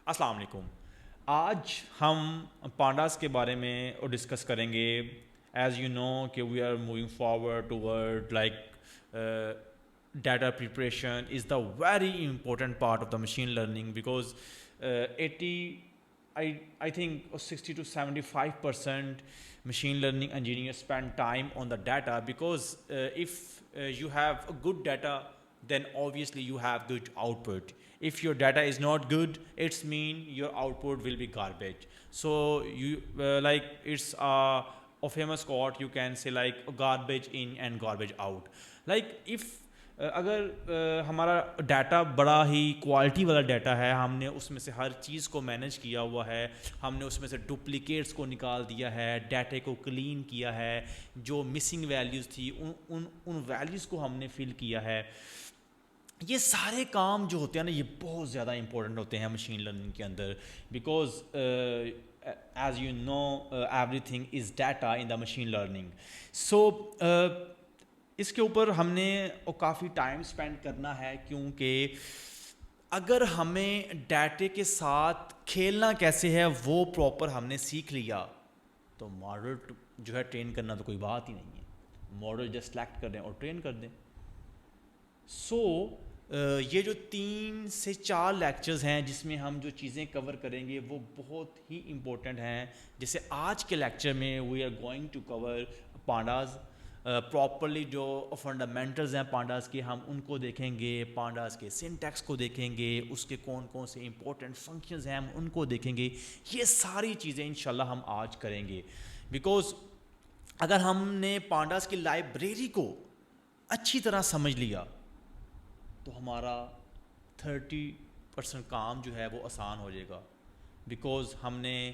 السلام علیکم. آج ہم پانڈاس کے بارے میں ڈسکس کریں گے. ایز یو نو کہ we are moving forward toward like data preparation is the very important part of the machine learning because 80 I think 60 to 75% machine learning engineers spend time on the data because if you have a good data, then obviously you have good output. If your data is not good, it's mean your output will be garbage. So you like it's a famous quote you can say like garbage in and garbage out. Like if اگر ہمارا data بڑا ہی quality والا data ہے, ہم نے اس میں سے ہر چیز کو مینیج کیا ہوا ہے, ہم نے اس میں سے ڈپلیکیٹس کو نکال دیا ہے, ڈیٹے کو کلین کیا ہے, جو مسنگ ویلیوز تھی ان ویلیوز کو ہم نے فل کیا ہے, یہ سارے کام جو ہوتے ہیں نا یہ بہت زیادہ امپورٹنٹ ہوتے ہیں مشین لرننگ کے اندر because as you know everything is data in the machine learning. So اس کے اوپر ہم نے کافی ٹائم اسپینڈ کرنا ہے کیونکہ اگر ہمیں ڈیٹے کے ساتھ کھیلنا کیسے ہے وہ پراپر ہم نے سیکھ لیا تو ماڈل جو ہے ٹرین کرنا تو کوئی بات ہی نہیں ہے. ماڈل جسٹ سلیکٹ کر دیں اور ٹرین کر دیں. سو یہ جو 3 سے 4 لیکچرز ہیں جس میں ہم جو چیزیں کور کریں گے وہ بہت ہی امپورٹنٹ ہیں. جیسے آج کے لیکچر میں we are going to cover pandas properly, جو فنڈامنٹلز ہیں پانڈاز کے ہم ان کو دیکھیں گے, پانڈاز کے سنٹیکس کو دیکھیں گے, اس کے کون کون سے امپورٹنٹ فنکشنز ہیں ہم ان کو دیکھیں گے. یہ ساری چیزیں انشاءاللہ ہم آج کریں گے بیکاز اگر ہم نے پانڈاز کی لائبریری کو اچھی طرح سمجھ لیا تو ہمارا 30% کام جو ہے وہ آسان ہو جائے گا بیکاز ہم نے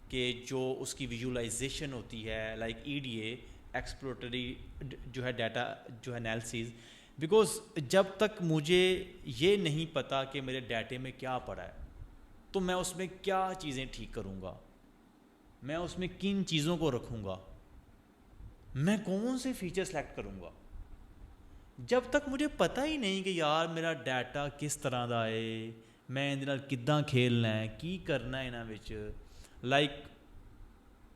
کہ جو اس کی ویژولائزیشن ہوتی ہے لائک EDA ایکسپلوریٹری جو ہے ڈیٹا جو ہے انالیسز, بیکاز جب تک مجھے یہ نہیں پتا کہ میرے ڈیٹے میں کیا پڑا ہے تو میں اس میں کیا چیزیں ٹھیک کروں گا, میں اس میں کن چیزوں کو رکھوں گا, میں کون سے فیچر سلیکٹ کروں گا, جب تک مجھے پتہ ہی نہیں کہ یار میرا ڈیٹا کس طرح دا ہے, میں ان نال کداں کھیلنا ہے, کی کرنا ہے انہاں وچ. لائک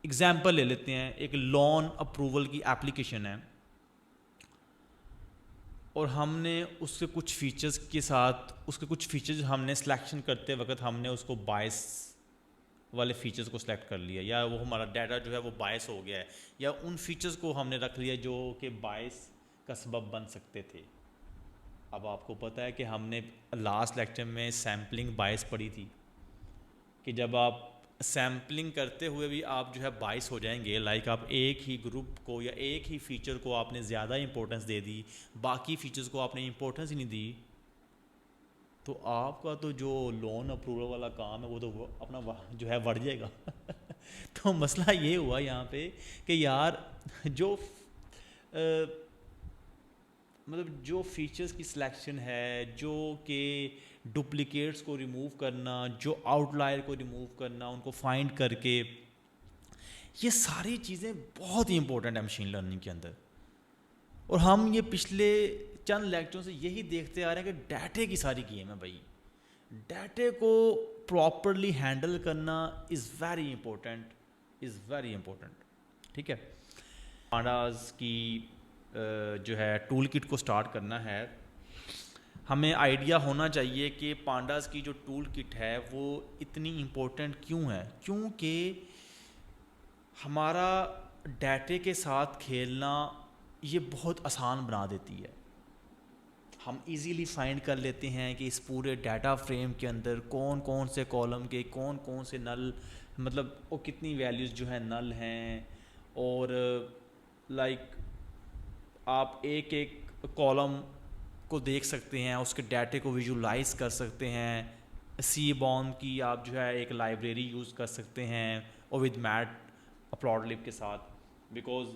ایگزامپل لے لیتے ہیں, ایک لون اپروول کی ایپلیکیشن ہے اور ہم نے اس کے کچھ فیچرز کے ساتھ اس کے کچھ فیچرز ہم نے سلیکشن کرتے وقت ہم نے اس کو بائس والے فیچرز کو سلیکٹ کر لیا, یا وہ ہمارا ڈیٹا جو ہے وہ بائس ہو گیا ہے, یا ان فیچرز کو ہم نے رکھ لیا جو کہ بائس کا سبب بن سکتے تھے. اب آپ کو پتہ ہے کہ ہم نے لاسٹ لیکچر میں سیمپلنگ بائس پڑھی تھی کہ جب آپ سیمپلنگ کرتے ہوئے بھی آپ جو ہے بائس ہو جائیں گے, لائک آپ ایک ہی گروپ کو یا ایک ہی فیچر کو آپ نے زیادہ امپورٹنس دے دی, باقی فیچرز کو آپ نے امپورٹنس ہی نہیں دی, تو آپ کا تو جو لون اپروول والا کام ہے وہ تو اپنا جو ہے بڑھ جائے گا. تو مسئلہ یہ ہوا یہاں پہ کہ یار جو مطلب جو فیچرز کی سلیکشن ہے, جو کہ ڈپلیکیٹس کو ریموو کرنا, جو آؤٹ لائر کو ریموو کرنا, ان کو فائنڈ کر کے, یہ ساری چیزیں بہت ہی امپورٹنٹ ہیں مشین لرننگ کے اندر. اور ہم یہ پچھلے چند لیکچروں سے یہی دیکھتے آ رہے ہیں کہ ڈیٹے کی ساری گیم ہے بھائی. ڈیٹے کو پراپرلی ہینڈل کرنا از ویری امپورٹنٹ, ٹھیک ہے. پانڈاز کی جو ہے ٹول کٹ کو سٹارٹ کرنا ہے, ہمیں آئیڈیا ہونا چاہیے کہ پانڈاز کی جو ٹول کٹ ہے وہ اتنی امپورٹنٹ کیوں ہے. کیونکہ ہمارا ڈیٹے کے ساتھ کھیلنا یہ بہت آسان بنا دیتی ہے. ہم ایزیلی فائنڈ کر لیتے ہیں کہ اس پورے ڈیٹا فریم کے اندر کون کون سے کالم کے کون کون سے نل, مطلب وہ کتنی ویلیوز جو ہیں نل ہیں, اور لائک آپ ایک ایک کالم کو دیکھ سکتے ہیں, اس کے ڈیٹے کو ویژولائز کر سکتے ہیں. سی بون کی آپ جو ہے ایک لائبریری یوز کر سکتے ہیں اور ود میٹ پلاٹلب کے ساتھ, بیکاز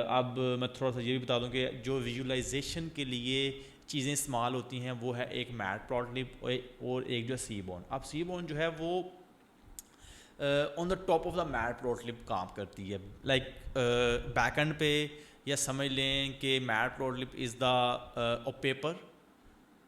اب میں تھوڑا سا یہ بھی بتا دوں کہ جو ویژولائزیشن کے لیے چیزیں استعمال ہوتی ہیں وہ ہے ایک میٹ پلاٹلب اور ایک جو ہے سی بون. اب سی بون جو ہے وہ on the top of the matplotlib کام کرتی ہے, لائک بیک اینڈ پہ, یا سمجھ لیں کہ matplotlib is the paper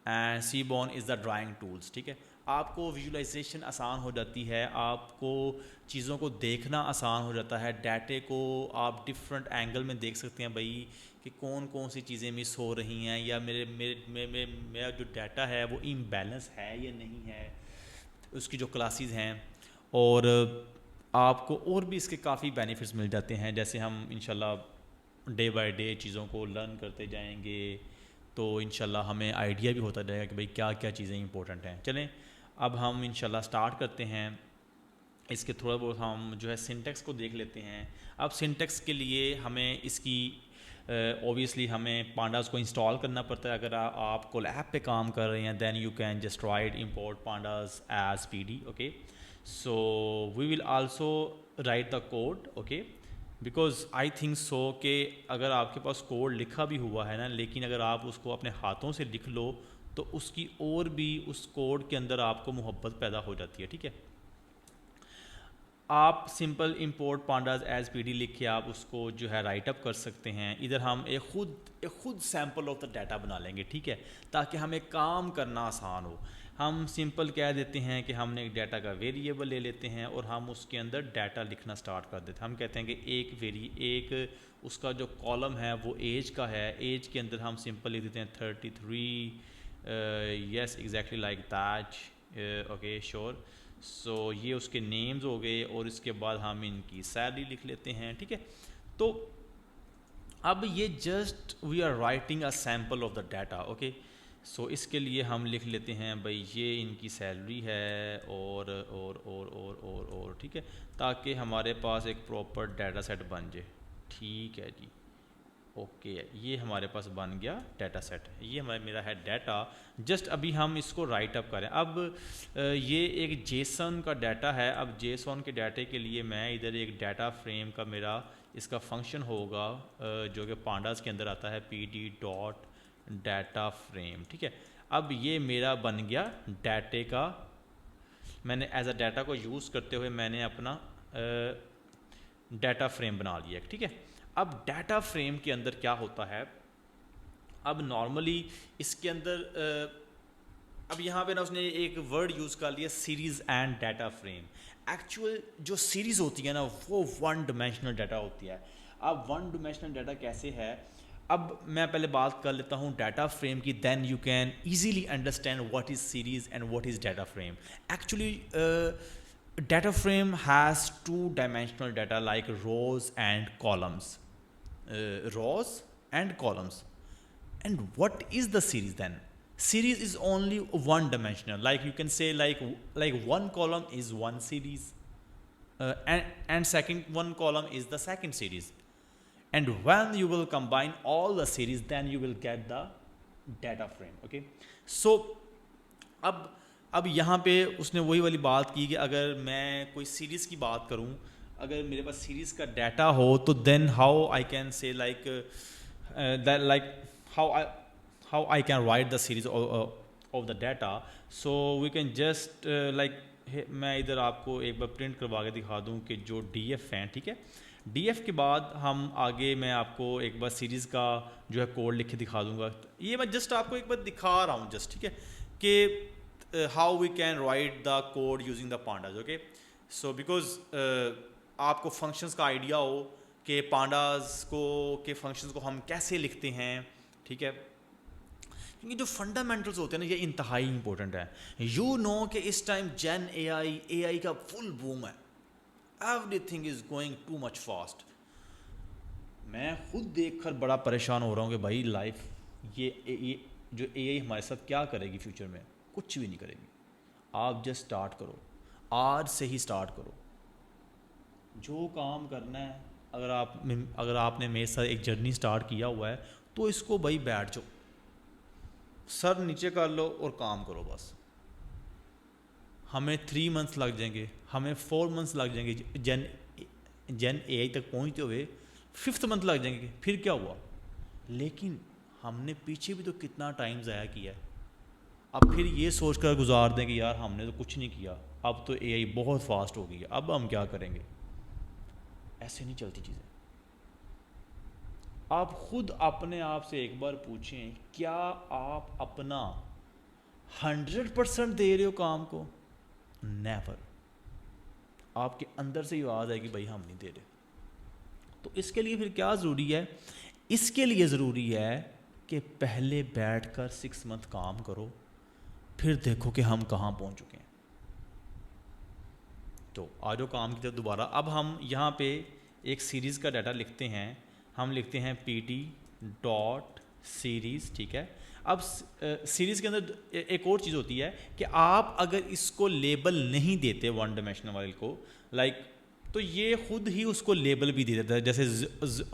and Seaborn is the drawing tools, ٹھیک ہے. آپ کو ویژولائزیشن آسان ہو جاتی ہے, آپ کو چیزوں کو دیکھنا آسان ہو جاتا ہے, ڈیٹے کو آپ ڈفرینٹ اینگل میں دیکھ سکتے ہیں بھائی کہ کون کون سی چیزیں مس ہو رہی ہیں, یا میرا جو ڈیٹا ہے وہ امبیلنس ہے یا نہیں ہے, اس کی جو کلاسز ہیں. اور آپ کو اور بھی اس کے کافی بینیفٹس مل جاتے ہیں, جیسے ہم انشاءاللہ ڈے بائی ڈے چیزوں کو لرن کرتے جائیں گے تو انشاءاللہ ہمیں آئیڈیا بھی ہوتا جائے گا کہ بھئی کیا کیا چیزیں امپورٹنٹ ہیں. چلیں اب ہم انشاءاللہ سٹارٹ کرتے ہیں. اس کے تھوڑا بہت ہم جو ہے سنٹیکس کو دیکھ لیتے ہیں. اب سنٹیکس کے لیے ہمیں اس کی اوبیسلی ہمیں پانڈاز کو انسٹال کرنا پڑتا ہے. اگر آپ کولیب پہ کام کر رہے ہیں then you can just write import pandas as P D. Okay, so we will also write the code. Okay, because I think so کہ اگر آپ کے پاس کوڈ لکھا بھی ہوا ہے نا, لیکن اگر آپ اس کو اپنے ہاتھوں سے لکھ لو تو اس کی اور بھی اس کوڈ کے اندر آپ کو محبت پیدا ہو جاتی ہے. ٹھیک ہے, آپ simple import pandas as P D لکھ کے آپ اس کو جو ہے رائٹ اپ کر سکتے ہیں. ادھر ہم ایک خود سیمپل آف دا ڈیٹا بنا لیں گے. ٹھیک ہے, تاکہ ہمیں کام کرنا آسان ہو. ہم سمپل کہہ دیتے ہیں کہ ہم نے ایک ڈیٹا کا ویریبل لے لیتے ہیں اور ہم اس کے اندر ڈیٹا لکھنا سٹارٹ کر دیتے ہیں. ہم کہتے ہیں کہ ایک اس کا جو کالم ہے وہ ایج کا ہے. ایج کے اندر ہم سمپل لکھ دیتے ہیں 33. Yes exactly like that. Okay شور. سو یہ اس کے نیمز ہو گئے اور اس کے بعد ہم ان کی سیلری لکھ لیتے ہیں. ٹھیک ہے, تو اب یہ just we are writing a sample of the data. Okay, so اس کے لیے ہم لکھ لیتے ہیں بھائی یہ ان کی سیلری ہے اور ٹھیک ہے, تاکہ ہمارے پاس ایک پراپر ڈیٹا سیٹ بن جائے. ٹھیک ہے جی, اوکے, یہ ہمارے پاس بن گیا ڈیٹا سیٹ. یہ میرا ہے ڈیٹا. جسٹ ابھی ہم اس کو رائٹ اپ کریں. اب یہ ایک جیسن کا ڈیٹا ہے. اب جیسن کے ڈیٹے کے لیے میں ادھر ایک ڈیٹا فریم کا میرا اس کا فنکشن ہوگا جو کہ پانڈاز کے اندر آتا ہے P D dot data frame. ٹھیک ہے, اب یہ میرا بن گیا ڈیٹے کا. میں نے ایز اے ڈیٹا کو یوز کرتے ہوئے میں نے اپنا ڈیٹا فریم بنا لیا. ٹھیک ہے, اب ڈیٹا فریم کے اندر کیا ہوتا ہے, اب نارملی اس کے اندر اب یہاں پہ نا اس نے ایک ورڈ یوز کر لیا series and data frame. Actual جو سیریز ہوتی ہے نا وہ ون ڈائمینشنل ڈیٹا ہوتی ہے. اب ون ڈائمینشنل ڈیٹا کیسے ہے, اب میں پہلے بات کر لیتا ہوں ڈیٹا فریم کی, then you can easily understand what is series and what is data frame. Actually data frame has two dimensional data like rows and columns. Rows and columns. And what is the series then? Series is only one dimensional. Like you can say like one column is one series and second one column is the second series. And when you will combine all the series then you will get the data frame. Okay, so اب یہاں پہ اس نے وہی والی بات کی کہ اگر میں کوئی سیریز کی بات کروں, اگر میرے پاس سیریز کا ڈیٹا ہو تو then how I can say like how I can write the series of the data. So we can just like میں ادھر آپ کو ایک بار پرنٹ کروا کے دکھا دوں کہ جو ڈی ایف ہیں. ٹھیک ہے, ڈی ایف کے بعد ہم آگے میں آپ کو ایک بار سیریز کا جو ہے کوڈ لکھ کے دکھا دوں گا. یہ میں جسٹ آپ کو ایک بار دکھا رہا ہوں جسٹ. ٹھیک ہے, کہ how we can write the code using the pandas. Okay, so because آپ کو فنکشنز کا آئیڈیا ہو کہ پانڈاز کو کے فنکشنز کو ہم کیسے لکھتے ہیں. ٹھیک ہے, کیونکہ جو فنڈامنٹلز ہوتے ہیں نا یہ انتہائی امپورٹنٹ ہے. یو نو کہ اس ٹائم جین اے آئی کا فل بوم ہے. Every thing is going too much fast. میں خود دیکھ کر بڑا پریشان ہو رہا ہوں کہ بھائی لائف یہ جو اے آئی ہمارے ساتھ کیا کرے گی فیوچر میں. کچھ بھی نہیں کرے گی. آپ جسٹ اسٹارٹ کرو, آج سے ہی اسٹارٹ کرو. جو کام کرنا ہے, اگر آپ نے میرے ساتھ ایک جرنی اسٹارٹ کیا ہوا ہے تو اس کو بھائی بیٹھ جاؤ, سر نیچے کر لو اور کام کرو بس. ہمیں 3 months لگ جائیں گے, ہمیں 4 months لگ جائیں گے جین اے آئی تک پہنچتے ہوئے, 5th month لگ جائیں گے. پھر کیا ہوا, لیکن ہم نے پیچھے بھی تو کتنا ٹائم ضائع کیا ہے. اب پھر یہ سوچ کر گزار دیں کہ یار ہم نے تو کچھ نہیں کیا, اب تو اے آئی بہت فاسٹ ہو گئی ہے, اب ہم کیا کریں گے. ایسے نہیں چلتی چیزیں. آپ خود اپنے آپ سے ایک بار پوچھیں, کیا آپ اپنا 100% دے رہے ہو کام کو؟ نیور. آپ کے اندر سے یہ آواز ہے کہ بھائی ہم نہیں دے رہے. تو اس کے لیے پھر کیا ضروری ہے؟ اس کے لیے ضروری ہے کہ پہلے بیٹھ کر 6 منتھ کام کرو, پھر دیکھو کہ ہم کہاں پہنچ چکے ہیں. تو آ جاؤ کام کی طرف دوبارہ. اب ہم یہاں پہ ایک سیریز کا ڈیٹا لکھتے ہیں. ہم لکھتے ہیں پی ٹی ڈاٹ سیریز, ٹھیک ہے. اب سیریز کے اندر ایک اور چیز ہوتی ہے کہ آپ اگر اس کو لیبل نہیں دیتے ون ڈائمینشنل والے کو, لائک تو یہ خود ہی اس کو لیبل بھی دے دیتا ہے, جیسے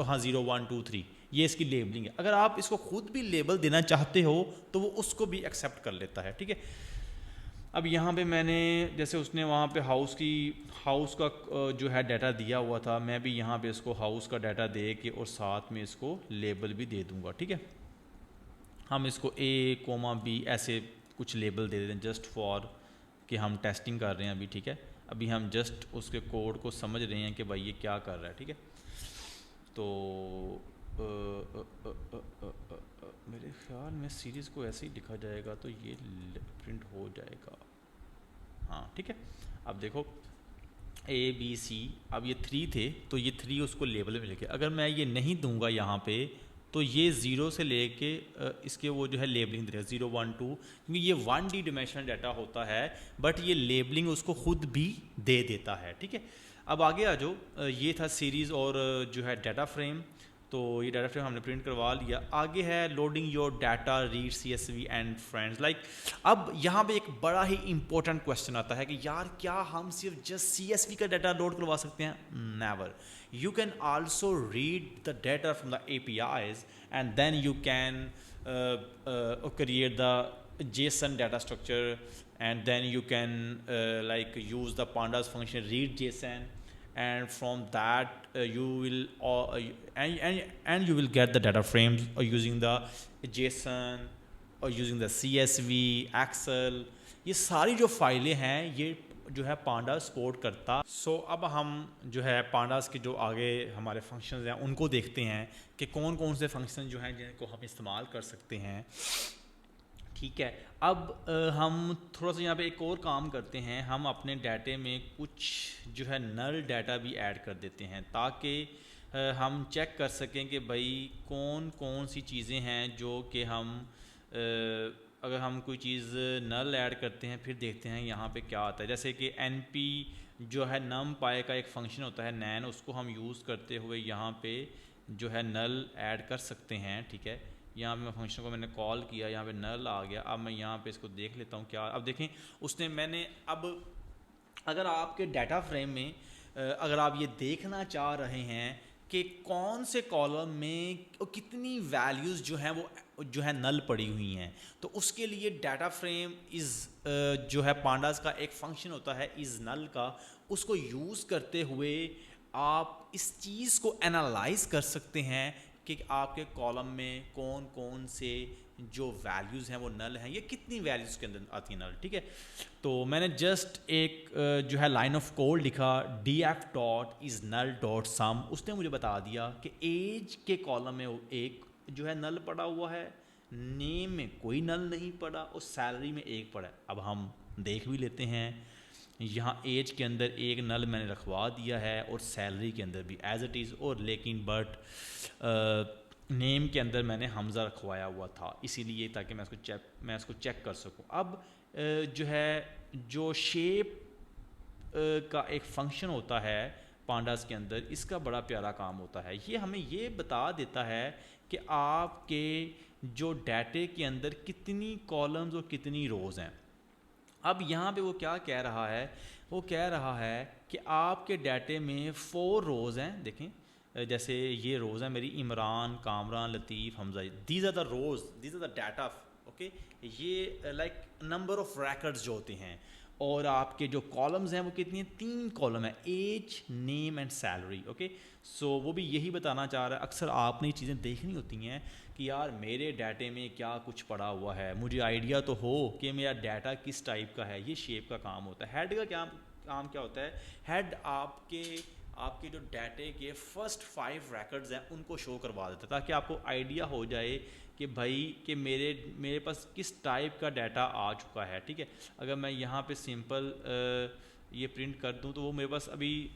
ہاں 0 1 2 3 یہ اس کی لیبلنگ ہے. اگر آپ اس کو خود بھی لیبل دینا چاہتے ہو تو وہ اس کو بھی ایکسیپٹ کر لیتا ہے, ٹھیک ہے. اب یہاں پہ میں نے جیسے اس نے وہاں پہ ہاؤس کا جو ہے ڈیٹا دیا ہوا تھا, میں بھی یہاں پہ اس کو ہاؤس کا ڈیٹا دے کے اور ساتھ میں اس کو لیبل بھی دے دوں گا, ٹھیک ہے. ہم اس کو A, B ایسے کچھ لیبل دے دیتے ہیں جسٹ فار کہ ہم ٹیسٹنگ کر رہے ہیں ابھی, ٹھیک ہے. ابھی ہم جسٹ اس کے کوڈ کو سمجھ رہے ہیں کہ بھائی یہ کیا کر رہا ہے, ٹھیک ہے. تو میرے خیال میں سیریز کو ایسے ہی لکھا جائے گا تو یہ پرنٹ ہو جائے گا, ہاں ٹھیک ہے. اب دیکھو ABC, اب یہ 3 تھے تو یہ 3 اس کو لیبل میں لکھے. اگر میں یہ نہیں دوں گا یہاں پہ تو یہ 0 سے لے کے اس کے وہ جو ہے لیبلنگ دے 0 1 2, کیونکہ یہ 1D ڈائمینشنل ڈیٹا ہوتا ہے بٹ یہ لیبلنگ اس کو خود بھی دے دیتا ہے, ٹھیک ہے. اب آگے آ جاؤ, یہ تھا سیریز اور جو ہے ڈیٹا فریم. تو یہ ڈیٹا فریم ہم نے پرنٹ کروا لیا. آگے ہے loading your data read CSV and friends. Like اب یہاں پہ ایک بڑا ہی امپورٹنٹ کوشچن آتا ہے کہ یار کیا ہم صرف جسٹ CSV کا ڈیٹا لوڈ کروا سکتے ہیں؟ Never. You can also read the data from the APIs and then you can create the JSON data structure and then you can like use the pandas function read JSON, and from that you will and you will get the data frames using the JSON or using the CSV, Excel. یہ ساری جو فائلیں ہیں یہ جو ہے panda support کرتا. سو اب ہم جو ہے پانڈاز کے جو آگے ہمارے فنکشنز ہیں ان کو دیکھتے ہیں کہ کون کون سے فنکشن جو ہیں جن کو ہم استعمال کر سکتے ہیں, ٹھیک ہے. اب ہم تھوڑا سا یہاں پہ ایک اور کام کرتے ہیں, ہم اپنے ڈیٹے میں کچھ جو ہے نل ڈیٹا بھی ایڈ کر دیتے ہیں تاکہ ہم چیک کر سکیں کہ بھائی کون کون سی چیزیں ہیں جو کہ ہم اگر ہم کوئی چیز نل ایڈ کرتے ہیں پھر دیکھتے ہیں یہاں پہ کیا آتا ہے. جیسے کہ NP جو ہے نم پائے کا ایک فنکشن ہوتا ہے نین, اس کو ہم یوز کرتے ہوئے یہاں پہ جو ہے نل ایڈ کر سکتے ہیں, ٹھیک ہے. یہاں پہ میں فنکشن کو میں نے کال کیا, یہاں پہ نل آ گیا. اب میں یہاں پہ اس کو دیکھ لیتا ہوں کیا. اب دیکھیں اس نے میں نے اب اگر آپ کے ڈیٹا فریم میں اگر آپ یہ دیکھنا چاہ رہے ہیں کہ کون سے کالم میں کتنی ویلیوز جو ہیں وہ جو ہے نل پڑی ہوئی ہیں, تو اس کے لیے ڈیٹا فریم جو ہے پانڈاز کا ایک فنکشن ہوتا ہے از نل کا, اس کو یوز کرتے ہوئے آپ اس چیز کو انالائز کر سکتے ہیں کہ آپ کے کالم میں کون کون سے جو ویلیوز ہیں وہ نل ہیں, یہ کتنی ویلیوز کے اندر آتی ہیں نل, ٹھیک ہے. تو میں نے جسٹ ایک جو ہے لائن آف کوڈ لکھا df dot is null dot sum. اس نے مجھے بتا دیا کہ ایج کے کالم میں ایک جو ہے نل پڑا ہوا ہے, نیم میں کوئی نل نہیں پڑا اور سیلری میں ایک پڑا ہے. اب ہم دیکھ بھی لیتے ہیں, یہاں ایج کے اندر ایک نل میں نے رکھوا دیا ہے اور سیلری کے اندر بھی ایز اٹ از, اور لیکن بٹ نیم کے اندر میں نے حمزہ رکھوایا ہوا تھا اسی لیے تاکہ میں اس کو چیک کر سکوں. اب جو ہے جو شیپ کا ایک فنکشن ہوتا ہے پانڈاز کے اندر, اس کا بڑا پیارا کام ہوتا ہے. یہ ہمیں یہ بتا دیتا ہے کہ آپ کے جو ڈیٹے کے اندر کتنی کالمز اور کتنی روز ہیں. اب یہاں پہ وہ کیا کہہ رہا ہے, وہ کہہ رہا ہے کہ آپ کے ڈیٹے میں 4 روز ہیں. دیکھیں جیسے یہ روز ہیں Mary, Imran, Kamran, Latif, Hamza, these are the rows, these are the data, okay. یہ لائک نمبر آف ریکڈز جو ہوتے ہیں, اور آپ کے جو کالمز ہیں وہ کتنی ہیں, 3 کالم ہیں, age, name and salary, okay. So وہ بھی یہی بتانا چاہ رہا ہے. اکثر آپ نے یہ چیزیں دیکھنی ہوتی ہیں کہ یار میرے ڈیٹے میں کیا کچھ پڑا ہوا ہے, مجھے آئیڈیا تو ہو کہ میرا ڈیٹا کس ٹائپ کا ہے. یہ شیپ کا کام ہوتا ہے. ہیڈ کا کام کیا ہوتا ہے, ہیڈ آپ کے آپ کے جو ڈیٹے کے فرسٹ 5 ریکڈز ہیں ان کو شو کروا دیتا ہے، تاکہ آپ کو آئیڈیا ہو جائے کہ بھائی کہ میرے پاس کس ٹائپ کا ڈیٹا آ چکا ہے. ٹھیک ہے، اگر میں یہاں پہ سمپل یہ پرنٹ کر دوں تو وہ میرے پاس ابھی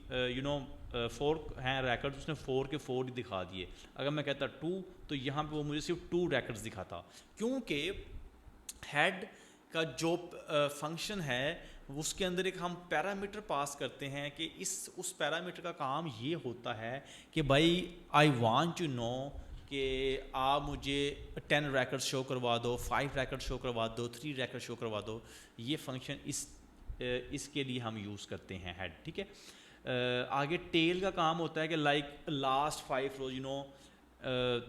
4 ہیں ریکڈ، اس نے 4 کے 4 ہی دکھا دیے. اگر میں کہتا 2 تو یہاں پہ وہ مجھے صرف 2 ریکڈز دکھاتا، کیونکہ ہیڈ کا جو فنکشن ہے اس کے اندر ایک ہم پیرامیٹر پاس کرتے ہیں کہ اس پیرامیٹر کا کام یہ ہوتا ہے کہ بھائی آئی وانٹ ٹو نو کہ آپ مجھے 10 ریکڈ شو کروا دو، 5 ریکڈ شو کروا دو، 3 ریکڈ شو کروا دو. یہ فنکشن اس کے لیے ہم یوز کرتے ہیں ہیڈ. ٹھیک ہے، آگے ٹیل کا کام ہوتا ہے کہ لائک لاسٹ 5 روز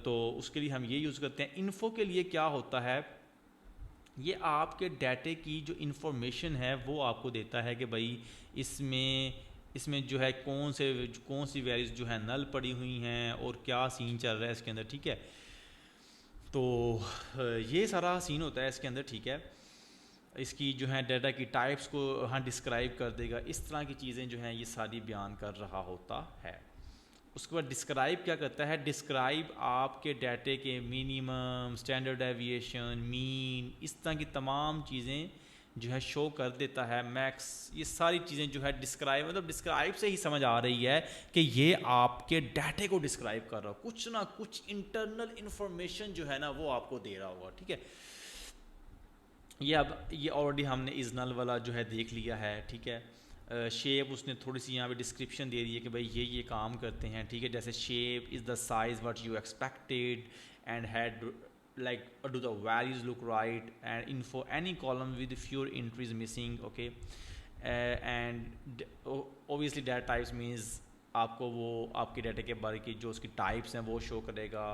تو اس کے لیے ہم یہ یوز کرتے ہیں. انفو کے لیے کیا ہوتا ہے، یہ آپ کے ڈیٹے کی جو انفارمیشن ہے وہ آپ کو دیتا ہے کہ بھائی اس میں جو ہے کون سی ویلیوز جو ہے نل پڑی ہوئی ہیں اور کیا سین چل رہا ہے اس کے اندر. ٹھیک ہے، تو یہ سارا سین ہوتا ہے اس کے اندر. ٹھیک ہے، اس کی جو ہے ڈیٹا کی ٹائپس کو ہاں ڈسکرائب کر دے گا، اس طرح کی چیزیں جو ہیں یہ ساری بیان کر رہا ہوتا ہے. اس کے بعد ڈسکرائب کیا کرتا ہے، ڈسکرائب آپ کے ڈیٹے کے منیمم، اسٹینڈرڈ ایویشن، مین، اس طرح کی تمام چیزیں جو ہے شو کر دیتا ہے. میکس، یہ ساری چیزیں جو ہے ڈسکرائب، مطلب ڈسکرائب سے ہی سمجھ آ رہی ہے کہ یہ آپ کے ڈیٹے کو ڈسکرائب کر رہا ہو، کچھ نہ کچھ انٹرنل انفارمیشن جو ہے نا وہ آپ کو دے رہا ہوگا. ٹھیک ہے، یہ آلریڈی ہم نے ازنل والا جو ہے دیکھ لیا ہے. ٹھیک ہے، شیپ اس نے تھوڑی سی یہاں پہ ڈسکرپشن دے دی ہے کہ بھائی یہ کام کرتے ہیں. ٹھیک ہے، جیسے shape is the size what you expected and head like do the values look right, and info any column with fewer entries missing. Okay, and obviously data types means آپ کو وہ آپ کے ڈیٹا کے بارے کی جو اس کی ٹائپس ہیں وہ شو کرے گا.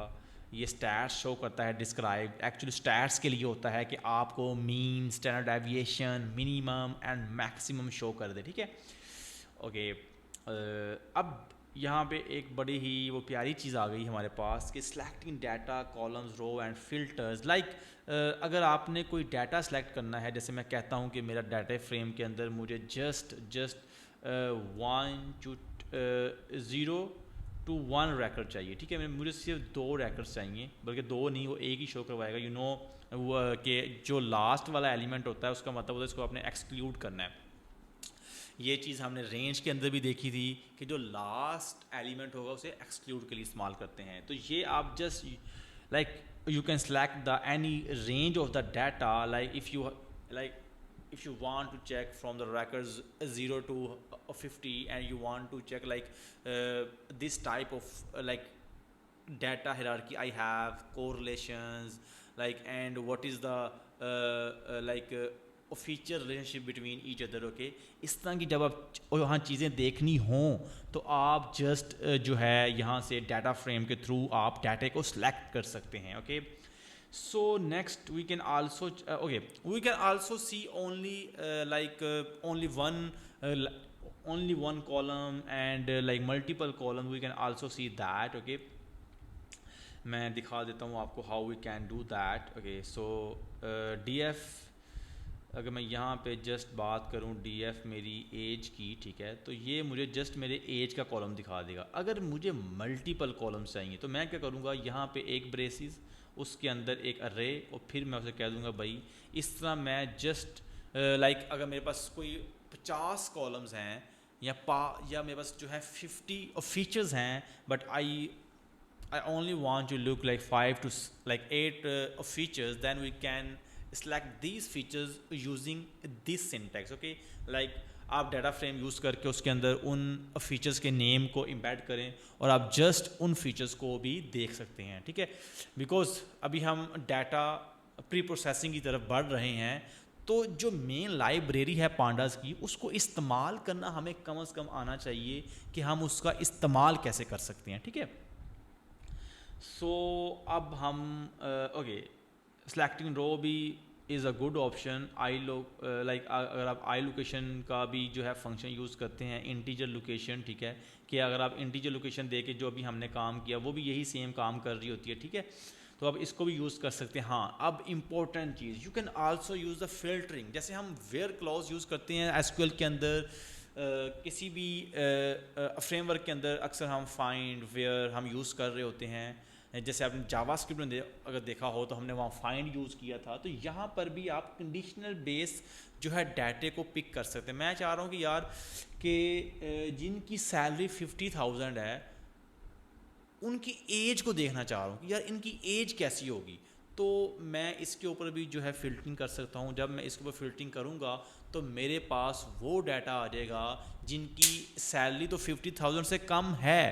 یہ اسٹیٹس شو کرتا ہے ڈسکرائب. ایکچولی اسٹیٹس کے لیے ہوتا ہے کہ آپ کو mean, standard deviation, minimum and maximum show کر دے. ٹھیک ہے، اوکے. اب یہاں پہ ایک بڑی ہی وہ پیاری چیز آ گئی ہمارے پاس کہ selecting data columns, row and filters. Like اگر آپ نے کوئی ڈیٹا سلیکٹ کرنا ہے، جیسے میں کہتا ہوں کہ میرا ڈیٹا فریم کے اندر مجھے جسٹ 0 to 1 ریکڈ چاہیے. ٹھیک ہے، مجھے صرف 2 ریکڈس چاہیے، بلکہ 2 نہیں، وہ ایک ہی شو کروائے گا. کہ جو لاسٹ والا ایلیمنٹ ہوتا ہے اس کا مطلب ہوتا ہے اس کو آپ نے ایکسکلوڈ کرنا ہے. یہ چیز ہم نے رینج کے اندر بھی دیکھی تھی کہ جو لاسٹ ایلیمنٹ ہوگا اسے ایکسکلوڈ کے لیے استعمال کرتے ہیں. تو یہ آپ just like you can select the any range of the data. Like if you want to check from the records 0 to 50 and you want to check like this type of like data hierarchy I have, correlations, like, and what is the feature relationship between each other. Okay, اس طرح کی جب آپ وہاں چیزیں دیکھنی ہوں تو آپ جسٹ جو ہے یہاں سے ڈیٹا فریم کے تھرو آپ ڈیٹا کو سلیکٹ کر سکتے ہیں. Okay, so next we can also see only one column and like multiple column. We can also see that. Okay, میں دکھا دیتا ہوں آپ کو how we can do that. Okay, so df اگر میں یہاں پہ جسٹ بات کروں ڈی ایف میری ایج کی، ٹھیک ہے، تو یہ مجھے جسٹ میرے ایج کا کالم دکھا دے گا. اگر مجھے ملٹیپل کالمس چاہیے تو میں کیا کروں گا، یہاں پہ ایک بریسز، اس کے اندر ایک ارے، اور پھر میں اسے کہہ دوں گا بھائی اس طرح میں جسٹ لائک اگر میرے پاس کوئی 50 کالمز ہیں یا میرے پاس جو ہے 50 فیچرز ہیں، but I only want to look like 5 to 8 features, then we can select these features using this syntax. Okay, like آپ ڈیٹا فریم یوز کر کے اس کے اندر ان فیچرز کے نیم کو امبیڈ کریں اور آپ جسٹ ان فیچرز کو بھی دیکھ سکتے ہیں. ٹھیک ہے، بیکاز ابھی ہم ڈیٹا پری پروسیسنگ کی طرف بڑھ رہے ہیں، تو جو مین لائبریری ہے پانڈاز کی اس کو استعمال کرنا ہمیں کم از کم آنا چاہیے کہ ہم اس کا استعمال کیسے کر سکتے ہیں. ٹھیک ہے، سو اب ہم اوکے سلیکٹنگ رو بھی از اے گڈ آپشن. اگر آپ آئی لوکیشن کا بھی جو ہے فنکشن یوز کرتے ہیں، انٹیجر لوکیشن. ٹھیک ہے، کہ اگر آپ انٹیجر لوکیشن دے کے جو بھی ہم نے کام کیا وہ بھی یہی سیم کام کر رہی ہوتی ہے. ٹھیک ہے، تو آپ اس کو بھی یوز کر سکتے ہیں. ہاں، اب امپورٹنٹ چیز، you can also use the filtering. جیسے ہم ویئر کلاؤز یوز کرتے ہیں ایس کیو ایل کے اندر کسی بھی فریم ورک کے اندر اکثر ہم فائنڈ ویئر ہم یوز کر رہے ہوتے ہیں. جیسے آپ نے جاوا اسکرپٹ میں اگر دیکھا ہو تو ہم نے وہاں فائنڈ یوز کیا تھا. تو یہاں پر بھی آپ کنڈیشنل بیس جو ہے ڈیٹے کو پک کر سکتے ہیں. میں چاہ رہا ہوں کہ یار کہ جن کی سیلری 50,000 ہے ان کی ایج کو دیکھنا چاہ رہا ہوں کہ یار ان کی ایج کیسی ہوگی. تو میں اس کے اوپر بھی جو ہے فلٹرنگ کر سکتا ہوں. جب میں اس کے اوپر فلٹرنگ کروں گا تو میرے پاس وہ ڈیٹا آ جائے گا جن کی سیلری تو 50,000 سے کم ہے,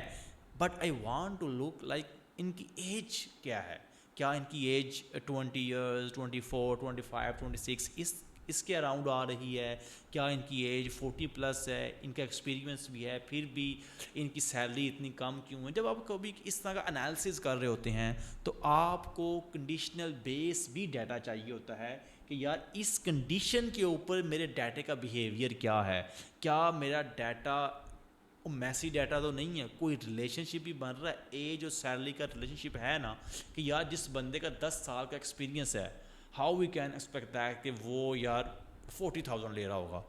but I want to look like ان کی ایج کیا ہے. کیا ان کی ایج 20 ایئرز, 24, 25, 26 اس کے اراؤنڈ آ رہی ہے. کیا ان کی ایج 40 پلس ہے, ان کا ایکسپیریئنس بھی ہے, پھر بھی ان کی سیلری اتنی کم کیوں ہے. جب آپ کبھی اس طرح کا انالیسز کر رہے ہوتے ہیں تو آپ کو کنڈیشنل بیس بھی ڈیٹا چاہیے ہوتا ہے کہ یار اس کنڈیشن کے اوپر میرے ڈیٹے کا بیہیویئر کیا ہے. کیا میرا ڈیٹا میسی ڈیٹا تو نہیں ہے, کوئی ریلیشن شپ بھی بن رہا ہے. ایج اور سیلری کا ریلیشن شپ ہے نا, کہ یار جس بندے کا 10 سال کا ایکسپیرینس ہے, how we can expect that کہ وہ یار 40,000 لے رہا ہوگا,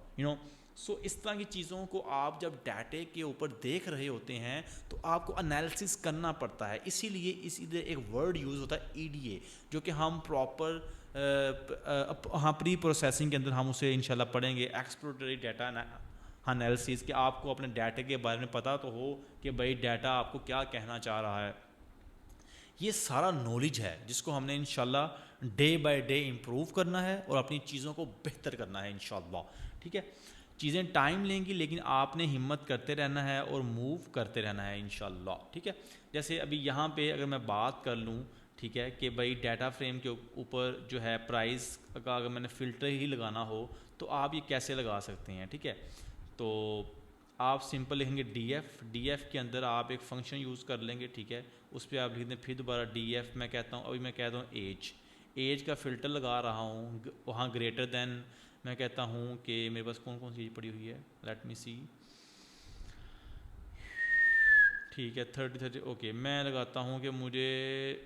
سو اس طرح کی چیزوں کو آپ جب ڈیٹے کے اوپر دیکھ رہے ہوتے ہیں تو آپ کو انالیسس کرنا پڑتا ہے. اسی لیے اسی لیے ایک ورڈ یوز ہوتا ہے ای ڈی اے, جو کہ ہم پراپر ہاں پری پروسیسنگ کے اندر ہم اسے انشاءاللہ پڑھیں گے, ایکسپلوریٹری ڈیٹا انالیسس, کہ آپ کو اپنے ڈیٹا کے بارے میں پتہ تو ہو کہ بھائی ڈیٹا آپ کو کیا کہنا چاہ رہا ہے. یہ سارا نالج ہے جس کو ہم نے انشاءاللہ ڈے بائی ڈے امپروو کرنا ہے اور اپنی چیزوں کو بہتر کرنا ہے انشاءاللہ. ٹھیک ہے, چیزیں ٹائم لیں گی لیکن آپ نے ہمت کرتے رہنا ہے اور موو کرتے رہنا ہے انشاءاللہ. ٹھیک ہے, جیسے ابھی یہاں پہ اگر میں بات کر لوں, ٹھیک ہے, کہ بھائی ڈیٹا فریم کے اوپر جو ہے پرائز کا اگر میں نے فلٹر ہی لگانا ہو تو آپ یہ کیسے لگا سکتے ہیں. ٹھیک ہے, تو آپ سمپل لکھیں گے ڈی ایف کے اندر آپ ایک فنکشن یوز کر لیں گے. ٹھیک ہے, اس پہ آپ لکھ دیں پھر دوبارہ ڈی ایف, میں کہتا ہوں ابھی میں کہتا ہوں ایج کا فلٹر لگا رہا ہوں. وہاں گریٹر دین میں کہتا ہوں کہ میرے پاس کون کون سی چیز پڑی ہوئی ہے, لیٹ می سی. ٹھیک ہے 30 اوکے, میں لگاتا ہوں کہ مجھے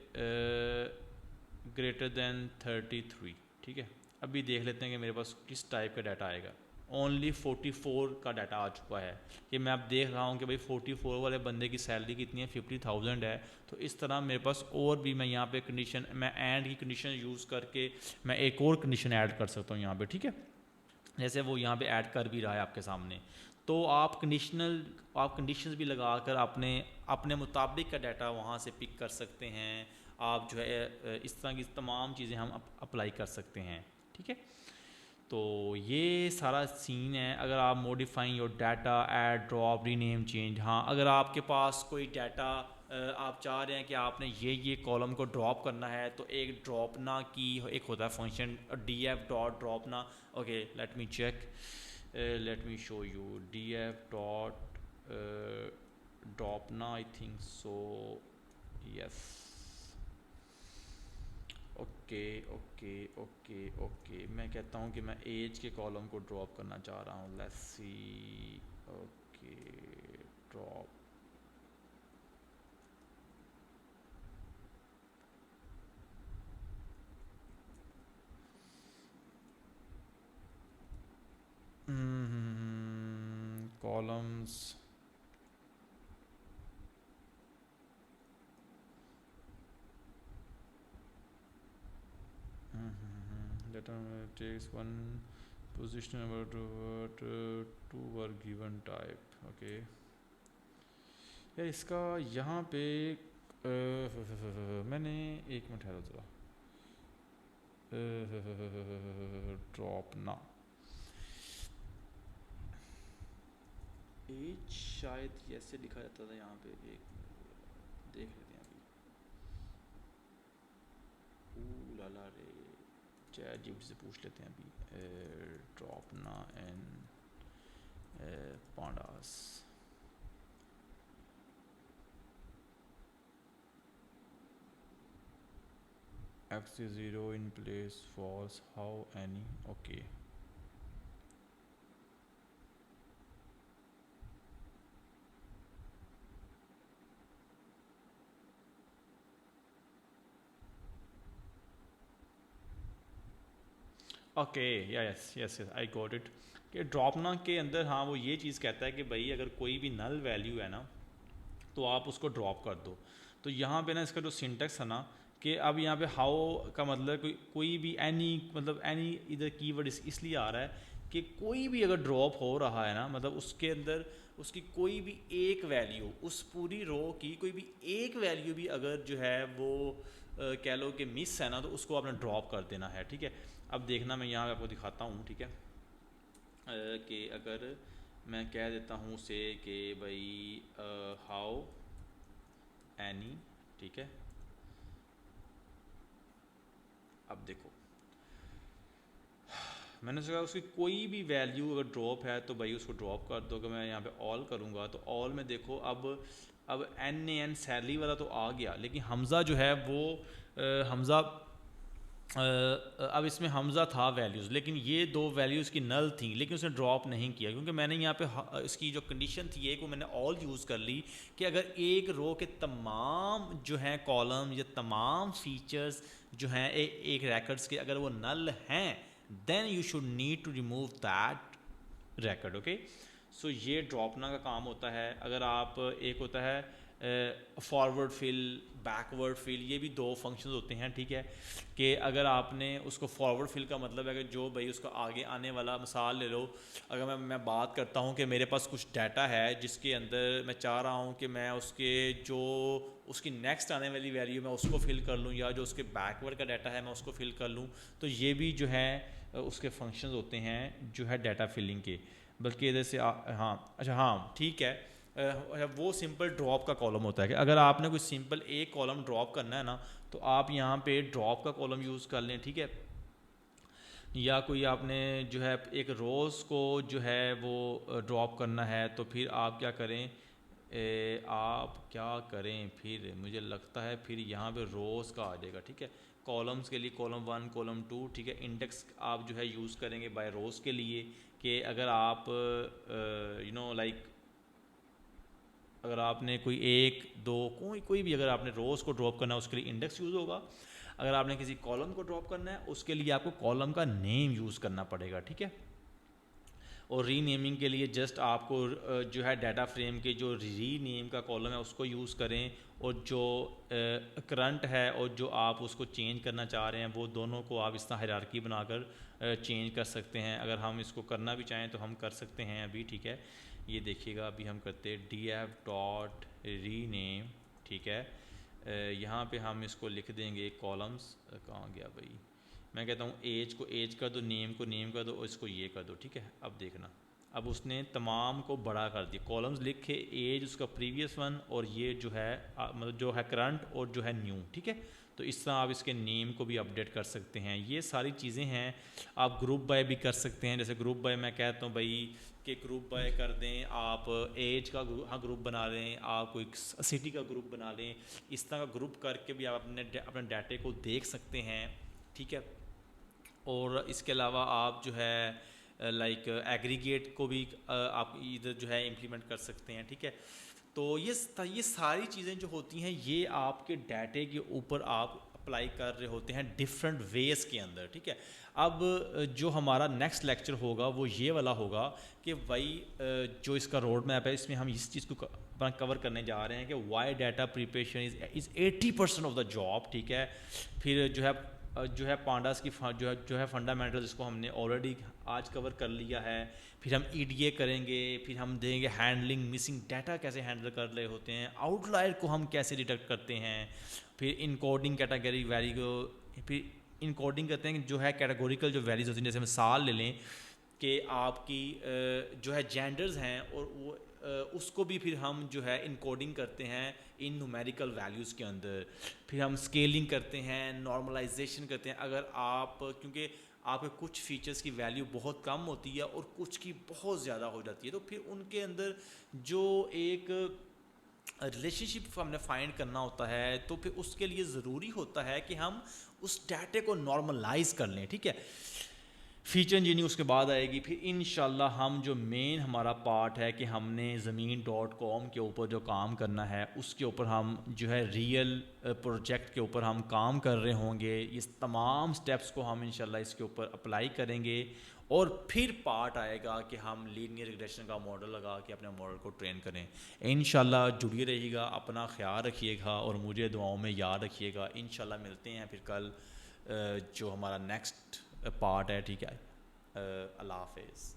گریٹر دین 33. ٹھیک ہے, ابھی دیکھ لیتے ہیں کہ میرے پاس کس ٹائپ کا ڈیٹا آئے گا. اونلی 44 کا ڈیٹا آ چکا ہے کہ میں اب دیکھ رہا ہوں کہ بھائی 44 والے بندے کی سیلری کتنی ہے, 50,000 ہے. تو اس طرح میرے پاس اور بھی میں یہاں پہ کنڈیشن, میں اینڈ کی کنڈیشن یوز کر کے میں ایک اور کنڈیشن ایڈ کر سکتا ہوں یہاں پہ. ٹھیک ہے, جیسے وہ یہاں پہ ایڈ کر بھی رہا ہے آپ کے سامنے. تو آپ کنڈیشنز بھی لگا کر اپنے مطابق کا ڈیٹا وہاں سے پک کر سکتے ہیں. آپ جو ہے اس طرح کی تمام چیزیں ہم اپلائی کر سکتے ہیں. ٹھیک ہے, تو یہ سارا سین ہے. اگر آپ modifying your data, add, drop, rename, change, ہاں اگر آپ کے پاس کوئی ڈیٹا آپ چاہ رہے ہیں کہ آپ نے یہ کالم کو ڈراپ کرنا ہے تو ایک ڈراپ نا کی ایک ہوتا ہے function D F dot dropna. Okay let me check, let me show you D F dot dropna, I think so, yes. Okay میں کہتا ہوں کہ میں ایج کے کالم کو ڈراپ کرنا چاہ رہا ہوں. Let's see, okay drop, columns, data takes one position about to were given type. Okay یار اس کا یہاں پہ میں نے ایک منٹ ٹھہرو ذرا, ڈراپ نا ایج شاید ایسے لکھا جاتا تھا یہاں پہ. ایک دیکھ لیتے ہیں ابھی, لالا رے چیٹ جی پی ٹی سے پوچھ لیتے ہیں ابھی. Dropna in pandas, axis 0 inplace false, how any. Okay okay yes yes yes I got it کہ ڈراپنا کے اندر ہاں وہ یہ چیز کہتا ہے کہ بھائی اگر کوئی بھی نل ویلیو ہے نا تو آپ اس کو ڈراپ کر دو. تو یہاں پہ نا اس کا جو سنٹیکس ہے نا کہ اب یہاں پہ ہاؤ کا مطلب کوئی بھی اینی مطلب اینی ادھر کی ورڈ اس لیے آ رہا ہے کہ کوئی بھی اگر ڈراپ ہو رہا ہے نا مطلب اس کے اندر اس کی کوئی بھی ایک ویلیو اس پوری رو کی کوئی بھی ایک ویلیو بھی اگر جو ہے وہ کہہ لو کہ مس ہے نا تو اس کو آپ نے ڈراپ کر دینا ہے. ٹھیک ہے, اب دیکھنا میں یہاں پہ آپ کو دکھاتا ہوں. ٹھیک ہے کہ اگر میں کہہ دیتا ہوں اسے کہ بھائی ہاؤ اینی, ٹھیک ہے, اب دیکھو میں نے کہا اس کی کوئی بھی ویلیو اگر ڈراپ ہے تو بھائی اس کو ڈراپ کر دو. اگر میں یہاں پہ آل کروں گا تو آل میں دیکھو اب این سیلری والا تو آ گیا, لیکن حمزہ جو ہے وہ حمزہ اب اس میں حمزہ تھا ویلیوز, لیکن یہ دو ویلیوز کی نل تھیں لیکن اس نے ڈراپ نہیں کیا کیونکہ میں نے یہاں پہ اس کی جو کنڈیشن تھی ایک وہ میں نے آل یوز کر لی کہ اگر ایک رو کے تمام جو ہیں کالم یا تمام فیچرز جو ہیں ایک ریکڈس کے اگر وہ نل ہیں then you should need to remove that record. Okay, so یہ ڈراپنا کا کام ہوتا ہے. اگر آپ ایک ہوتا ہے فارورڈ فل, بیکورڈ فل, یہ بھی دو فنکشنز ہوتے ہیں. ٹھیک ہے, کہ اگر آپ نے اس کو فارورڈ فل کا مطلب ہے کہ جو بھائی اس کا آگے آنے والا, مثال لے لو اگر میں بات کرتا ہوں کہ میرے پاس کچھ ڈیٹا ہے جس کے اندر میں چاہ رہا ہوں کہ میں اس کے جو اس کی نیکسٹ آنے والی ویلیو میں اس کو فل کر لوں یا جو اس کے بیکورڈ کا ڈیٹا ہے میں اس کو فل کر لوں, تو یہ بھی جو ہے اس کے فنکشنز ہوتے ہیں جو ہے ڈیٹا فلنگ کے. بلکہ ادھر سے ہاں اچھا ہاں ٹھیک ہے, وہ سمپل ڈراپ کا کالم ہوتا ہے کہ اگر آپ نے کوئی سمپل ایک کالم ڈراپ کرنا ہے نا تو آپ یہاں پہ ڈراپ کا کالم یوز کر لیں. ٹھیک ہے, یا کوئی آپ نے جو ہے ایک روز کو جو ہے وہ ڈراپ کرنا ہے تو پھر آپ کیا کریں, پھر مجھے لگتا ہے پھر یہاں پہ روز کا آ جائے گا. ٹھیک ہے, کالمز کے لیے کالم 1 کالم 2, ٹھیک ہے, انڈیکس آپ جو ہے یوز کریں گے بائی روز کے لیے کہ اگر آپ لائک اگر آپ نے کوئی ایک دو کوئی بھی اگر آپ نے روز کو ڈراپ کرنا ہے اس کے لیے انڈیکس یوز ہوگا. اگر آپ نے کسی کالم کو ڈراپ کرنا ہے اس کے لیے آپ کو کالم کا نیم یوز کرنا پڑے گا. ٹھیک ہے, اور ری نیمنگ کے لیے جسٹ آپ کو جو ہے ڈیٹا فریم کے جو ری نیم کا کالم ہے اس کو یوز کریں, اور جو کرنٹ ہے اور جو آپ اس کو چینج کرنا چاہ رہے ہیں وہ دونوں کو آپ اس طرح ہائرارکی بنا کر چینج کر سکتے ہیں. اگر ہم اس کو کرنا بھی چاہیں تو ہم کر سکتے ہیں ابھی. ٹھیک ہے, یہ دیکھیے گا ابھی ہم کرتے ڈی ایف ڈاٹ ری نیم. ٹھیک ہے, یہاں پہ ہم اس کو لکھ دیں گے کالمز, کہاں گیا بھائی, میں کہتا ہوں ایج کو ایج کر دو, نیم کو نیم کر دو, اور اس کو یہ کر دو. ٹھیک ہے, اب دیکھنا اب اس نے تمام کو بڑا کر دیا, کالمز لکھے ایج اس کا پریویس ون اور یہ جو ہے مطلب جو ہے کرنٹ اور جو ہے نیو. ٹھیک ہے, تو اس طرح آپ اس کے نیم کو بھی اپڈیٹ کر سکتے ہیں. یہ ساری چیزیں ہیں. آپ گروپ بائی بھی کر سکتے ہیں, جیسے گروپ بائی میں کہتا ہوں بھائی کہ گروپ بائی کر دیں, آپ ایج کا گروپ بنا لیں, آپ کوئی سٹی کا گروپ بنا لیں. اس طرح کا گروپ کر کے بھی آپ اپنے ڈیٹے کو دیکھ سکتے ہیں. ٹھیک ہے, اور اس کے علاوہ آپ جو ہے لائک ایگریگیٹ کو بھی آپ ادھر جو ہے امپلیمنٹ کر سکتے ہیں. ٹھیک ہے, تو یہ ساری چیزیں جو ہوتی ہیں یہ آپ کے ڈیٹے کے اوپر آپ اپلائی کر رہے ہوتے ہیں ڈفرینٹ ویز کے اندر. ٹھیک ہے, اب جو ہمارا نیکسٹ لیکچر ہوگا وہ یہ والا ہوگا کہ بھائی جو اس کا روڈ میپ ہے اس میں ہم اس چیز کو اپنا کور کرنے جا رہے ہیں کہ why data preparation is 80% of the job. ٹھیک ہے, پھر جو ہے پانڈاس کی جو ہے فنڈامنٹل جس کو ہم نے آلریڈی آج کور کر لیا ہے. پھر ہم ای ڈی اے کریں گے, پھر ہم دیں گے ہینڈلنگ مسنگ ڈیٹا کیسے ہینڈل کر رہے ہوتے ہیں, آؤٹ لائر کو ہم کیسے ڈیٹیکٹ کرتے ہیں, پھر انکوڈنگ کیٹاگری ویری کو پھر انکوڈنگ کرتے ہیں جو ہے کیٹاگوریکل جو ویلیوز ہوتی ہیں. جیسے مثال لے لیں کہ آپ کی جو ہے جینڈرز ہیں اور وہ اس کو بھی پھر ہم جو ہے انکوڈنگ کرتے ہیں ان نومیریکل ویلیوز کے اندر. پھر ہم اسکیلنگ کرتے ہیں, نارملائزیشن کرتے ہیں. اگر آپ کیونکہ آپ کے کچھ فیچرز کی ویلیو بہت کم ہوتی ہے اور کچھ کی بہت زیادہ ہو جاتی ہے, تو پھر ان کے اندر جو ایک ریلیشن شپ ہم نے فائنڈ کرنا ہوتا ہے تو پھر اس کے لیے ضروری ہوتا ہے کہ ہم اس ڈیٹے کو نارملائز کر لیں. ٹھیک ہے, فیچر انجینئرنگ اس کے بعد آئے گی. پھر انشاءاللہ ہم جو مین ہمارا پارٹ ہے کہ ہم نے زمین ڈاٹ کام کے اوپر جو کام کرنا ہے اس کے اوپر ہم جو ہے ریئل پروجیکٹ کے اوپر ہم کام کر رہے ہوں گے. اس تمام سٹیپس کو ہم انشاءاللہ اس کے اوپر اپلائی کریں گے. اور پھر پارٹ آئے گا کہ ہم لینئر ریگریشن کا ماڈل لگا کے اپنے ماڈل کو ٹرین کریں. انشاءاللہ جڑی رہیے گا, اپنا خیال رکھیے گا اور مجھے دعاؤں میں یاد رکھیے گا. انشاءاللہ ملتے ہیں پھر کل جو ہمارا نیکسٹ پارٹ ہے. ٹھیک ہے, اللہ حافظ.